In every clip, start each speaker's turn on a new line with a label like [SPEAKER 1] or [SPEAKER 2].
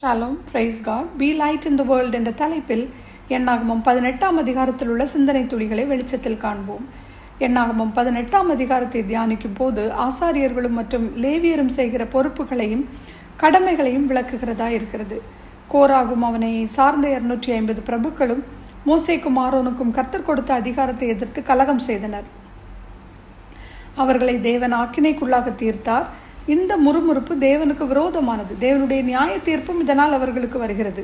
[SPEAKER 1] Shalom, praise God. Be light in the world என்ற தலைப்பில் எண்ணாகமம் 18ஆம் அதிகாரத்தில் உள்ள சிந்தனை துளிகளை வெளிச்சத்தில் காண்போம். எண்ணாகமம் 18ஆம் அதிகாரத்தை தியானிக்கும் போது ஆசாரியர்களும் மற்றும் லேவியரும் செய்கிற பொறுப்புகளையும் கடமைகளையும் விளக்குகிறதா இருக்கிறது. கோராகும் அவனை சார்ந்த 250 பிரபுக்களும் மோசேக்கும் ஆரோனுக்கும் கர்த்தர் கொடுத்த அதிகாரத்தை எதிர்த்து கலகம் செய்தனர். அவர்களை தேவன் ஆக்கினைக்குள்ளாக தீர்த்தார். இந்த முறுமுறுப்பு தேவனுக்கு விரோதமானது. தேவனுடைய நியாய தீர்ப்பும் இதனால் அவர்களுக்கு வருகிறது.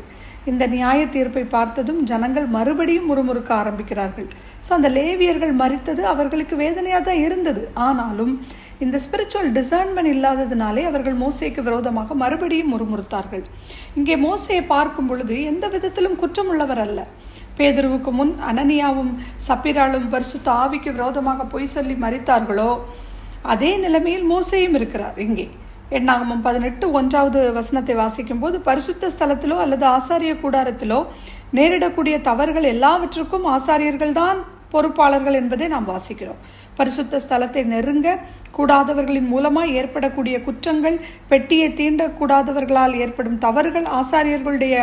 [SPEAKER 1] இந்த நியாய தீர்ப்பை பார்த்ததும் ஜனங்கள் மறுபடியும் முறுமுறுக்க ஆரம்பிக்கிறார்கள். ஸோ அந்த லேவியர்கள் மரித்தது அவர்களுக்கு வேதனையாக தான் இருந்தது. ஆனாலும் இந்த ஸ்பிரிச்சுவல் டிசர்ன்மெண்ட் இல்லாததுனாலே அவர்கள் மோசேக்கு விரோதமாக மறுபடியும் முறுமுறுத்தார்கள். இங்கே மோசேயை பார்க்கும் பொழுது எந்த விதத்திலும் குற்றமுள்ளவர் அல்ல. பேதுருவுக்கு முன் அனனியாவும் சப்பிராலும் பரிசுத்த ஆவிக்கு விரோதமாக பொய் சொல்லி மரித்தார்களோ அதே நிலைமையில் மோசேயும் இருக்கிறார். இங்கே எண்ணாகமம் 18:1 வாசிக்கும் போது பரிசுத்த ஸ்தலத்திலோ அல்லது ஆசாரிய கூடாரத்திலோ நேரிடக்கூடிய தவறுகள் எல்லாவற்றுக்கும் ஆசாரியர்கள் தான் பொறுப்பாளர்கள் என்பதை நாம் வாசிக்கிறோம். பரிசுத்த ஸ்தலத்தை நெருங்க கூடாதவர்களின் மூலமாய் ஏற்படக்கூடிய குற்றங்கள், பெட்டியை தீண்டக்கூடாதவர்களால் ஏற்படும் தவறுகள், ஆசாரியர்களுடைய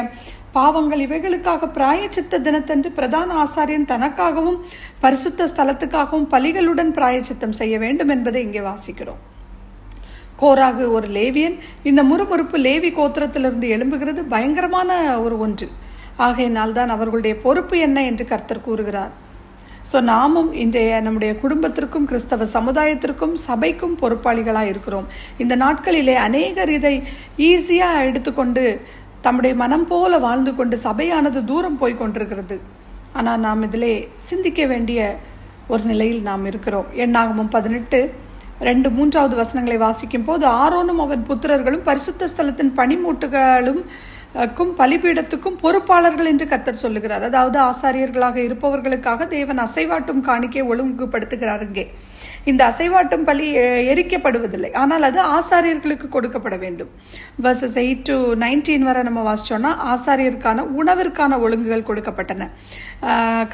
[SPEAKER 1] பாவங்கள், இவைகளுக்காக பிராயச்சித்த தினத்தன்று பிரதான ஆசாரியன் தனக்காகவும் பரிசுத்த ஸ்தலத்துக்காகவும் பலிகளுடன் பிராயச்சித்தம் செய்ய வேண்டும் என்பதை இங்கே வாசிக்கிறோம். கோராகு ஒரு லேவியன். இந்த முறுமுறுப்பு லேவி கோத்திரத்திலிருந்து எழும்புகிறது. பயங்கரமான ஒன்று. ஆகையினால் தான் அவர்களுடைய பொறுப்பு என்ன என்று கர்த்தர் கூறுகிறார். ஸோ நாமும் இன்றைய நம்முடைய குடும்பத்திற்கும் கிறிஸ்தவ சமுதாயத்திற்கும் சபைக்கும் பொறுப்பாளிகளாக இருக்கிறோம். இந்த நாட்களிலே அநேகர் இதை ஈஸியாக எடுத்துக்கொண்டு தம்முடைய மனம் போல வாழ்ந்து கொண்டு சபையானது தூரம் போய் கொண்டிருக்கிறது. ஆனால் நாம் இதிலே சிந்திக்க வேண்டிய ஒரு நிலையில் நாம் இருக்கிறோம். எண்ணாகமம் 18:2-3 வாசிக்கும் போது ஆரோனும் அவன் புத்திரர்களும் பரிசுத்த ஸ்தலத்தின் பனிமூட்டுகளும் பலிபீடத்துக்கும் பொறுப்பாளர்கள் என்று கர்த்தர் சொல்லுகிறார். அதாவது ஆசாரியர்களாக இருப்பவர்களுக்காக தேவன் அசைவாட்டும் காணிக்கை ஒழுங்குபடுத்துகிறார். இங்கே இந்த அசைவாட்டும் பலி எரிக்கப்படுவதில்லை, ஆனால் அது ஆசாரியர்களுக்கு கொடுக்கப்பட வேண்டும். Verses 8-19 வரை நம்ம வாசிச்சோம்னா ஆசாரியருக்கான உணவிற்கான ஒழுங்குகள் கொடுக்கப்பட்டன.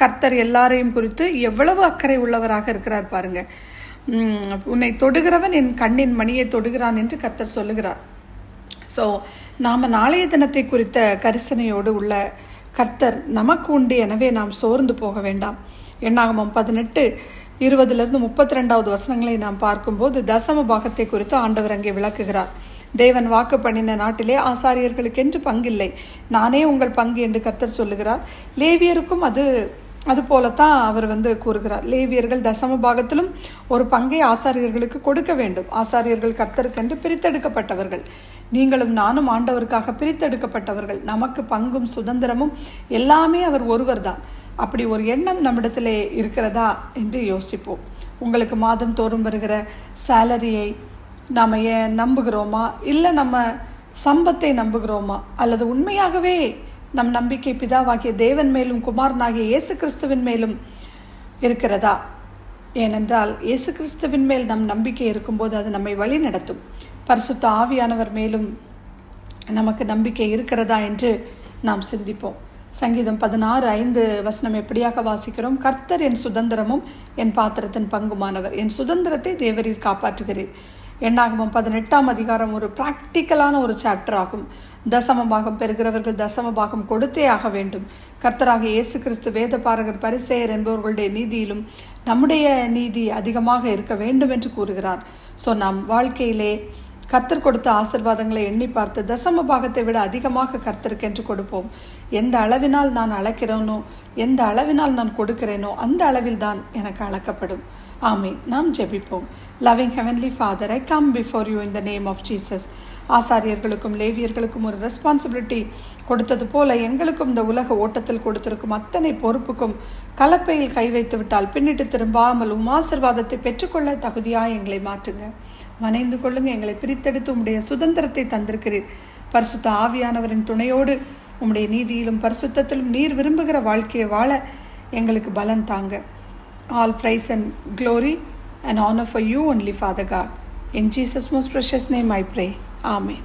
[SPEAKER 1] கர்த்தர் எல்லாரையும் குறித்து எவ்வளவு அக்கறை உள்ளவராக இருக்கிறார் பாருங்க. உன்னை தொடுகிறவன் என் கண்ணின் மணியை தொடுகிறான் என்று கர்த்தர் சொல்லுகிறார். ஸோ நாம் நாளைய தினத்தை குறித்த கரிசனையோடு உள்ள கர்த்தர் நமக்கு உண்டு. எனவே நாம் சோர்ந்து போக வேண்டாம். எண்ணாகமம் 18:20-32 நாம் பார்க்கும்போது தசம பாகத்தை குறித்து ஆண்டவர் அங்கே விளக்குகிறார். தேவன் வாக்கு பண்ணின நாட்டிலே ஆசாரியர்களுக்கென்று பங்கில்லை, நானே உங்கள் பங்கு என்று கர்த்தர் சொல்லுகிறார். லேவியருக்கும் அது போலத்தான் அவர் கூறுகிறார். லேவியர்கள் தசம பாகத்திலும் ஒரு பங்கை ஆசாரியர்களுக்கு கொடுக்க வேண்டும். ஆசாரியர்கள் கர்த்தருக்கென்று பிரித்தெடுக்கப்பட்டவர்கள். நீங்களும் நானும் ஆண்டவருக்காக பிரித்தெடுக்கப்பட்டவர்கள். நமக்கு பங்கும் சுதந்திரமும் எல்லாமே அவர் ஒருவர் தான். அப்படி ஒரு எண்ணம் நம்மிடத்திலே இருக்கிறதா என்று யோசிப்போம். உங்களுக்கு மாதம் தோறும் வருகிற சேலரியை நாம் நம்புகிறோமா, இல்லை நம்ம சம்பத்தை நம்புகிறோமா, அல்லது உண்மையாகவே நம் நம்பிக்கை பிதாவாகிய தேவன் மேலும் குமாரனாகிய இயேசு கிறிஸ்துவின் மேலும் இருக்கிறதா? ஏனென்றால் இயேசு கிறிஸ்துவின் மேல் நம் நம்பிக்கை இருக்கும்போது அது நம்மை வழி நடத்தும். பரிசுத்த ஆவியானவர் மேலும் நமக்கு நம்பிக்கை இருக்கிறதா என்று நாம் சிந்திப்போம். சங்கீதம் 16:5 எப்படியாக வாசிக்கிறோம்? கர்த்தர் என் சுதந்திரமும் என் பாத்திரத்தின் பங்குமானவர், என் சுதந்திரத்தை தேவரீர் காப்பாற்றுகிறீர். எண்ணாகமம் 18ஆம் அதிகாரம் ஒரு பிராக்டிக்கலான ஒரு சாப்டர் ஆகும். தசம பாகம் பெறுகிறவர்கள் தசம பாகம் கொடுத்தே ஆக வேண்டும். கர்த்தராக இயேசு கிறிஸ்து, வேத பாரகர், பரிசேயர் என்பவர்களுடைய நீதியிலும் நம்முடைய நீதி அதிகமாக இருக்க வேண்டும் என்று கூறுகிறார். ஸோ நாம் வாழ்க்கையிலே கர்த்தர் கொடுத்த ஆசீர்வாதங்களை எண்ணி பார்த்து தசம பாகத்தை விட அதிகமாக கர்த்தருக்கு என்று கொடுப்போம். எந்த அளவினால் நான் அளக்கிறேனோ, எந்த அளவினால் நான் கொடுக்கிறேனோ அந்த அளவில் தான் எனக்கு அளக்கப்படும். ஆமீன். நாம் ஜெபிப்போம். Loving heavenly father, I come before you in the name of Jesus. ஆசாரியர்களுக்கும் லேவியர்களுக்கும் ஒரு ரெஸ்பான்சிபிலிட்டி கொடுத்தது போல எங்களுக்கும் இந்த உலக ஓட்டத்தில் கொடுத்திருக்கும் அத்தனை பொறுப்புக்கும் கலப்பையில் கை வைத்து விட்டால் பின்னிட்டு திரும்பாமல் ஆசீர்வாதத்தை பெற்றுக்கொள்ள தகுதியாக எங்களை மாற்றுங்க. மனைந்து கொள்ளுங்க. எங்களை பிரித்தெடுத்து உம்முடைய சுதந்திரத்தை தந்திருக்கிறீர். பரிசுத்த ஆவியானவரின் துணையோடு உம்முடைய நீதியிலும் பரிசுத்தத்திலும் நீர் விரும்புகிற வாழ்க்கையை வாழ எங்களுக்கு பலன் தாங்க. All praise and glory and honor for you only, Father God. In Jesus' most precious name I pray. Amen.